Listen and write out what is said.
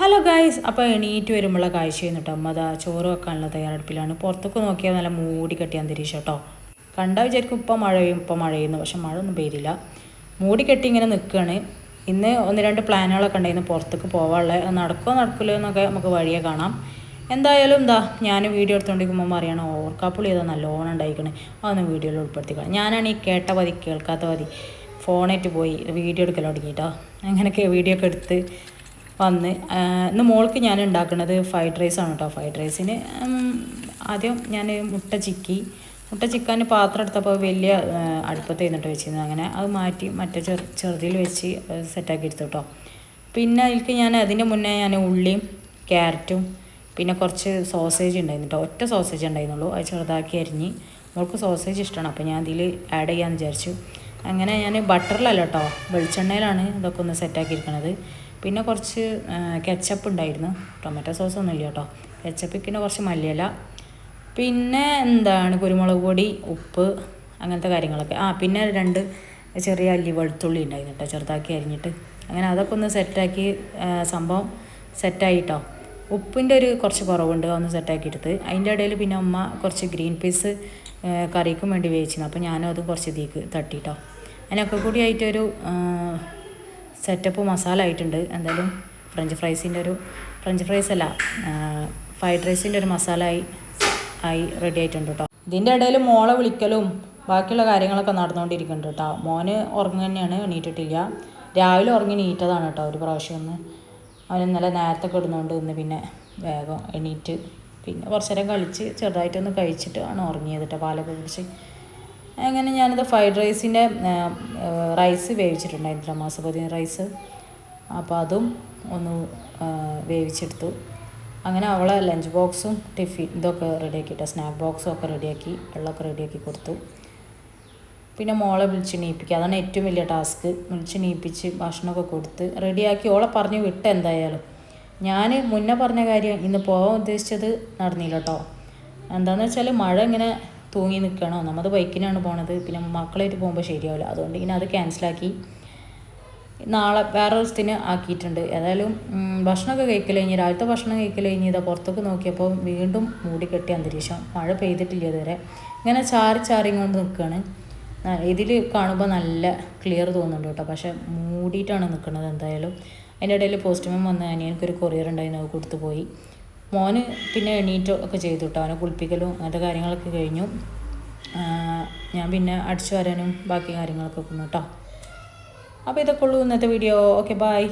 Hello guys, അപ്പോൾ എണീറ്റ് വരുമ്പോഴുള്ള കാഴ്ച കേട്ടോ. അമ്മ അതാ ചോറ് വെക്കാനുള്ള തയ്യാറെടുപ്പിലാണ്. പുറത്തൊക്കെ നോക്കിയാൽ നല്ല മൂടി കെട്ടിയ അന്തരീക്ഷം കേട്ടോ. കണ്ടാൽ വിചാരിക്കും ഇപ്പം മഴയെന്ന്, പക്ഷെ മഴ ഒന്നും പെയ്തില്ല. മൂടി കെട്ടി ഇങ്ങനെ നിൽക്കുകയാണ്. ഇന്ന് 1-2 പ്ലാനുകളൊക്കെ ഉണ്ടായിരുന്നു പുറത്തേക്ക് പോകാനുള്ള. നടക്കില്ല എന്നൊക്കെ നമുക്ക് വഴിയെ കാണാം. എന്തായാലും ഞാൻ വീഡിയോ എടുത്തുകൊണ്ടിരിക്കുമ്പോൾ പറയണം ഓർക്കാപ്പുളി ഏതാ നല്ലോണം ഉണ്ടായിക്കണേ, അതൊന്നും വീഡിയോയിൽ ഉൾപ്പെടുത്തിക്കണം. ഞാനാണ് ഈ കേട്ട മതി കേൾക്കാത്ത മതി ഫോണായിട്ട് പോയി വീഡിയോ എടുക്കൽ തുടങ്ങിയിട്ടോ. അങ്ങനെയൊക്കെ വീഡിയോ ഒക്കെ എടുത്ത് വന്ന് ഇന്ന് മോൾക്ക് ഞാൻ ഉണ്ടാക്കുന്നത് ഫ്രൈഡ് റൈസാണ് കേട്ടോ. ഫ്രൈഡ് റൈസിന് ആദ്യം ഞാൻ മുട്ട ചിക്കാൻ പാത്രം എടുത്തപ്പോൾ വലിയ അടുപ്പത്ത് കഴിഞ്ഞിട്ട് വെച്ചിരുന്നു. അങ്ങനെ അത് മാറ്റി മറ്റേ ചെറുതിൽ വെച്ച് സെറ്റാക്കി എടുത്തു കേട്ടോ. പിന്നെ അതിലേക്ക് അതിൻ്റെ മുന്നേ ഞാൻ ഉള്ളിയും ക്യാരറ്റും പിന്നെ കുറച്ച് സോസേജ് ഉണ്ടായിരുന്നു കേട്ടോ. ഒറ്റ സോസേജ് ഉണ്ടായിരുന്നുള്ളൂ, അത് ചെറുതാക്കി അരിഞ്ഞ്. മോൾക്ക് സോസേജ് ഇഷ്ടമാണ്, അപ്പോൾ ഞാൻ അതിൽ ആഡ് ചെയ്യാമെന്ന് വിചാരിച്ചു. അങ്ങനെ ഞാൻ ബട്ടറിലല്ല കേട്ടോ, വെളിച്ചെണ്ണയിലാണ് ഇതൊക്കെ ഒന്ന് സെറ്റാക്കിയിരിക്കണത്. പിന്നെ കുറച്ച് കെച്ചപ്പ് ഉണ്ടായിരുന്നു, ടൊമാറ്റോ സോസൊന്നും ഇല്ല കേട്ടോ. കെച്ചപ്പിന് കുറച്ച് മല്ലിയില, പിന്നെ കുരുമുളക് പൊടി, ഉപ്പ്, അങ്ങനത്തെ കാര്യങ്ങളൊക്കെ. പിന്നെ 2 ചെറിയ അല്ലി വെളുത്തുള്ളി ഉണ്ടായിരുന്നു കേട്ടോ, ചെറുതാക്കി അരിഞ്ഞിട്ട്. അങ്ങനെ അതൊക്കെ ഒന്ന് സെറ്റാക്കി സംഭവം സെറ്റായിട്ടോ. ഉപ്പിൻ്റെ കുറച്ച് കുറവുണ്ട്, അതൊന്ന് സെറ്റാക്കി എടുത്ത്. അതിൻ്റെ ഇടയിൽ പിന്നെ അമ്മ കുറച്ച് ഗ്രീൻ പീസ് കറിക്കും വേണ്ടി വേവിച്ചിരുന്നു, അപ്പോൾ ഞാനും അത് കുറച്ച് ഇതിലേക്ക് തട്ടിട്ടോ. അതിനൊക്കെ കൂടി ആയിട്ടൊരു സെറ്റപ്പ് മസാല ആയിട്ടുണ്ട്. എന്തായാലും ഫ്രഞ്ച് ഫ്രൈസ് അല്ല, ഫ്രൈഡ് റൈസിൻ്റെ ഒരു മസാല ആയി റെഡി ആയിട്ടുണ്ട് കേട്ടോ. ഇതിൻ്റെ ഇടയിൽ മോളെ വിളിക്കലും ബാക്കിയുള്ള കാര്യങ്ങളൊക്കെ നടന്നുകൊണ്ടിരിക്കുന്നുണ്ട് കേട്ടോ. മോന് ഉറങ്ങുക തന്നെയാണ്, എണീറ്റിട്ടില്ല. രാവിലെ ഉറങ്ങി നീറ്റതാണ് കേട്ടോ ഒരു പ്രാവശ്യം. അവൻ ഇന്നലെ നേരത്തെ കിടന്നുകൊണ്ട് ഇന്ന് പിന്നെ വേഗം എണീറ്റ് പിന്നെ കുറച്ച് നേരം കളിച്ച് ചെറുതായിട്ടൊന്ന് കഴിച്ചിട്ട് ആണ് ഉറങ്ങിയത് കേട്ടോ, പാലൊക്കെ കുടിച്ച്. അങ്ങനെ ഞാനിത് ഫ്രൈഡ് റൈസിൻ്റെ റൈസ് വേവിച്ചിട്ടുണ്ടായിരുന്നു, മാസപതി റൈസ്. അപ്പോൾ അതും ഒന്ന് വേവിച്ചെടുത്തു. അങ്ങനെ അവളെ ലഞ്ച് ബോക്സും ടിഫിൻ ഇതൊക്കെ റെഡിയാക്കിയിട്ട് സ്നാക്ക് ബോക്സും ഒക്കെ റെഡിയാക്കി, വെള്ളമൊക്കെ റെഡിയാക്കി കൊടുത്തു. പിന്നെ മോളെ വിളിച്ച് എണീപ്പിക്കുക, അതാണ് ഏറ്റവും വലിയ ടാസ്ക്. വിളിച്ച് എണീപ്പിച്ച് ഭക്ഷണമൊക്കെ കൊടുത്ത് റെഡിയാക്കി ഓളെ പറഞ്ഞ് വിട്ട്. എന്തായാലും ഞാൻ മുന്നേ പറഞ്ഞ കാര്യം ഇന്ന് പോകാൻ ഉദ്ദേശിച്ചത് നടന്നില്ല കേട്ടോ. എന്താണെന്ന് വെച്ചാൽ മഴ ഇങ്ങനെ തൂങ്ങി നിൽക്കണോ, നമ്മൾ ബൈക്കിനാണ് പോണത്, പിന്നെ മക്കളായിട്ട് പോകുമ്പോൾ ശരിയാവില്ല. അതുകൊണ്ട് ഇങ്ങനെ അത് ക്യാൻസലാക്കി നാളെ വേറെ ദിവസത്തിന് ആക്കിയിട്ടുണ്ട്. ഏതായാലും ഭക്ഷണമൊക്കെ കഴിക്കൽ കഴിഞ്ഞ്, രാവിലത്തെ ഭക്ഷണം കഴിക്കൽ കഴിഞ്ഞ് ഇതാ പുറത്തൊക്കെ നോക്കിയപ്പോൾ വീണ്ടും മൂടിക്കെട്ടിയ അന്തരീക്ഷം. മഴ പെയ്തിട്ടില്ല ഇതുവരെ, ഇങ്ങനെ ചാറി കൊണ്ട് നിൽക്കുകയാണ്. ഇതിൽ കാണുമ്പോൾ നല്ല ക്ലിയർ തോന്നുന്നുണ്ട് കേട്ടോ, പക്ഷേ മൂടിയിട്ടാണ് നിൽക്കുന്നത്. എന്തായാലും അതിൻ്റെ ഇടയിൽ പോസ്റ്റ്മാൻ വന്ന് എനിക്കൊരു കൊറിയർ ഉണ്ടായിരുന്നു, അത് കൊടുത്തു പോയി. മോന് പിന്നെ എണീറ്റോ ഒക്കെ ചെയ്തു കേട്ടോ. അവനെ കുളിപ്പിക്കലും അങ്ങനത്തെ കാര്യങ്ങളൊക്കെ കഴിഞ്ഞു. ഞാൻ പിന്നെ അടിച്ചു വരാനും ബാക്കി കാര്യങ്ങളൊക്കെ വന്നു കേട്ടോ. അപ്പോൾ ഇതൊക്കെ ഉള്ളൂ ഇന്നത്തെ വീഡിയോ. Okay, by.